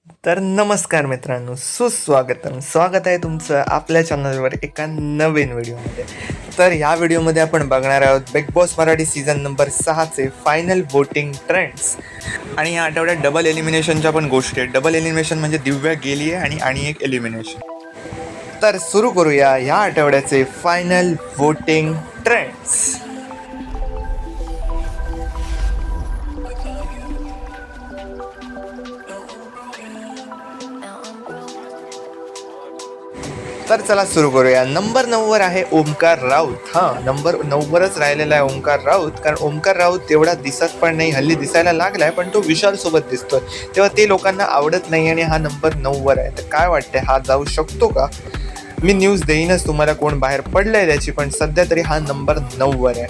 तर नमस्कार मित्रांनो, स्वागत आहे तुमचं आपल्या चॅनलवर एका नवीन व्हिडिओमध्ये. तर ह्या व्हिडिओमध्ये आपण बघणार आहोत Bigg Boss Marathi season number 6चे फायनल वोटिंग ट्रेंड्स. आणि या आठवड्यात डबल एलिमिनेशनच्या पण गोष्टी आहेत. डबल एलिमिनेशन म्हणजे दिव्या गेली आहे आणि एक एलिमिनेशन. तर सुरू करूया ह्या आठवड्याचे फायनल वोटिंग ट्रेंड्स. तर चला सुरू करूया. नंबर 9वर आहे ओमकार राऊत. नंबर 9वरच राहिलेला आहे ओमकार राऊत, कारण ओमकार राऊत एवढा दिसत पण नाही, हल्ली दिसायला लागलाय पण तो विशाल सोबत दिसतोय, तेव्हा ते लोकांना आवडत नाही आणि हा नंबर 9वर आहे. तर काय वाटतंय, हा जाऊ शकतो का? मी न्यूज देईनच तुम्हाला कोण बाहेर पडलंय त्याची, पण सध्या तरी हा नंबर 9वर आहे.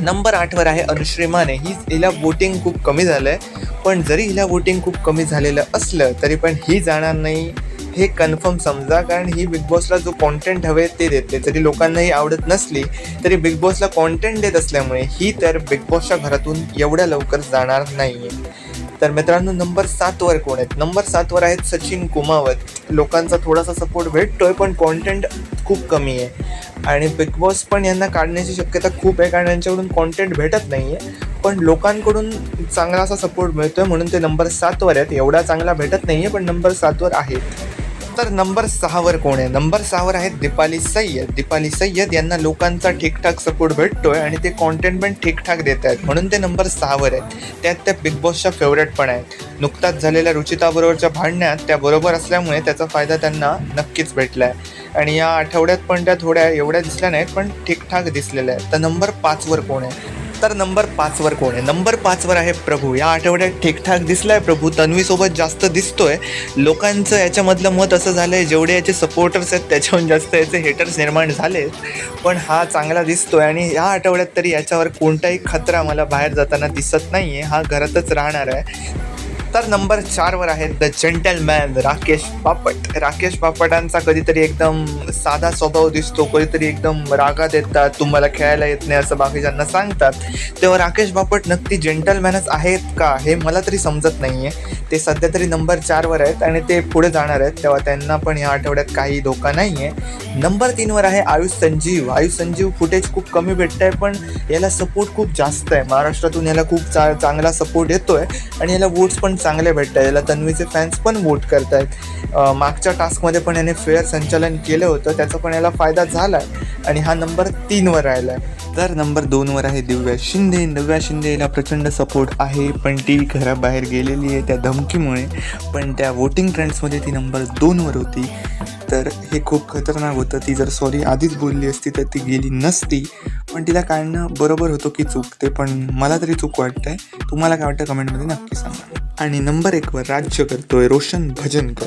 नंबर 8वर आहे अनुश्री माने. हिला वोटिंग खूप कमी झालं आहे, पण जरी हिला वोटिंग खूप कमी झालेलं असलं तरी पण ही जाणार नाही हे कन्फर्म समजा, कारण ही बिग बॉसला जो कॉन्टेंट हवे ते देते. जरी लोकांनाही आवडत नसली तरी बिग बॉसला कॉन्टेंट देत असल्यामुळे ही तर बिग बॉसच्या घरातून एवढ्या लवकर जाणार नाही आहे. तर मित्रांनो, नंबर 7वर कोण आहेत? नंबर 7वर आहेत सचिन कुमावत. लोकांचा थोडासा सपोर्ट भेटतोय पण कॉन्टेंट खूप कमी आहे आणि बिग बॉस पण यांना काढण्याची शक्यता खूप आहे, कारण यांच्याकडून कॉन्टेंट भेटत नाही आहे. पण लोकांकडून चांगला असा सपोर्ट मिळतोय म्हणून ते नंबर 7वर आहेत. एवढा चांगला भेटत नाही आहे पण नंबर 7वर आहेत. तर नंबर 6वर कोण आहे? नंबर 6वर आहेत दीपाली सय्यद. दीपाली सय्यद यांना लोकांचा ठीकठाक सपोर्ट भेटतोय आणि ते कॉन्टेंट पण ठीकठाक देत आहेत म्हणून ते नंबर 6वर आहेत. त्यात त्या बिग बॉसच्या फेवरेट पण आहेत. नुकताच झालेल्या रुचिताबरोबरच्या भांडण्यात त्या बरोबर असल्यामुळे त्याचा फायदा त्यांना नक्कीच भेटला आहे आणि या आठवड्यात पण त्या थोड्या एवढ्या दिसल्या नाहीत पण ठीकठाक दिसलेल्या आहेत. तर नंबर 5वर कोण आहे? तर नंबर 5वर कोण आहे? नंबर 5वर आहे प्रभू. या आठवड्यात ठीकठाक दिसलाय प्रभू, तन्वीसोबत जास्त दिसतोय. लोकांचं याच्यामधलं मत असं झालंय, जेवढे याचे सपोर्टर्स आहेत त्याच्याहून जास्त याचे हेटर्स निर्माण झाले, पण हा चांगला दिसतोय आणि या आठवड्यात तरी याच्यावर कोणताही खतरा मला बाहेर जाताना दिसत नाहीये. हा घरातच राहणार आहे. तर नंबर 4वर आहेत द जेंटलमॅन राकेश बापट. राकेश बापटांचा कधीतरी एकदम साधा स्वभाव दिसतो, कधीतरी एकदम रागात येतात, तुम्हाला खेळायला येत नाही असं बाकीच्यांना सांगतात. तेव्हा राकेश बापट नक्की जेंटलमॅनच आहेत का हे मला तरी समजत नाही आहे. ते सध्या तरी नंबर 4वर आहेत आणि ते पुढे जाणार आहेत, तेव्हा त्यांना पण या आठवड्यात काही धोका नाही आहे. नंबर 3वर आहे आयुष संजीव. आयुष संजीव फुटेज खूप कमी भेटत आहे पण याला सपोर्ट खूप जास्त आहे. महाराष्ट्रातून याला खूप चांगला सपोर्ट येतोय आणि याला वोट्स पण चांगले भेटत आहे. याला तन्वीचे फॅन्स पण वोट करत आहेत. मागच्या टास्कमध्ये पण याने फेअर संचालन केलं होतं, त्याचा पण याला फायदा झाला आहे आणि हा नंबर 3वर राहिला आहे. तर नंबर 2वर आहे दिव्या शिंदे. दिव्या शिंदेला प्रचंड सपोर्ट आहे पण ती घराबाहेर गेलेली आहे त्या धमकीमुळे, पण त्या वोटिंग ट्रेंड्समध्ये ती नंबर 2वर होती. तर हे खूप खतरनाक होतं. ती जर सॉरी आधीच बोलली असती तर ती गेली नसती, पण तिला काढणं बरोबर होतं की चूक ते पण मला तरी चूक वाटतंय. तुम्हाला काय वाटतं कमेंटमध्ये नक्की सांगा. आणि नंबर 1वर राज्य करतोय रोशन भजनकर.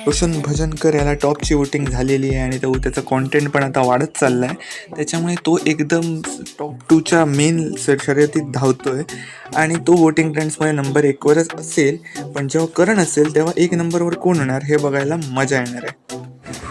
रोशन भजनकर याला टॉपची वोटिंग झालेली आहे आणि त्याचं कॉन्टेंट पण आता वाढत चाललं आहे, त्याच्यामुळे तो एकदम टॉप 2च्या मेन शर्यतीत धावतोय आणि तो वोटिंग ट्रेंड्समध्ये नंबर 1वरच असेल. पण जेव्हा करण असेल तेव्हा 1 नंबरवर कोण होणार हे बघायला मजा येणार आहे.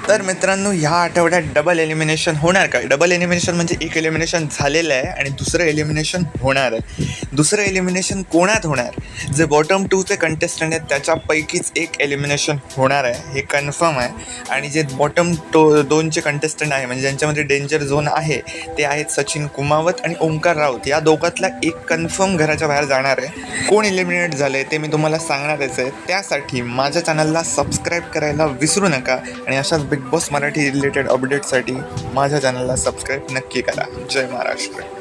तर मित्रांनो, ह्या आठवड्यात डबल एलिमिनेशन होणार का? डबल एलिमिनेशन म्हणजे एक एलिमिनेशन झालेलं आहे आणि दुसरं एलिमिनेशन होणार आहे. दुसरं एलिमिनेशन कोणात होणार? जे बॉटम 2चे कंटेस्टंट आहेत त्याच्यापैकीच एक एलिमिनेशन होणार आहे, हे कन्फर्म आहे. आणि जे बॉटम 2चे कंटेस्टंट आहे म्हणजे ज्यांच्यामध्ये डेंजर झोन आहे ते आहेत सचिन कुमावत आणि ओमकार राऊत. या दोघातला एक कन्फर्म घराच्या बाहेर जाणार आहे. कोण एलिमिनेट झाले ते मी तुम्हाला सांगणारच आहे. त्यासाठी माझ्या चॅनलला सबस्क्राईब करायला विसरू नका आणि अशाच बिग बॉस मराठी रिलेटेड अपडेटसाठी माझ्या चॅनलला सबस्क्राईब नक्की करा. जय महाराष्ट्र.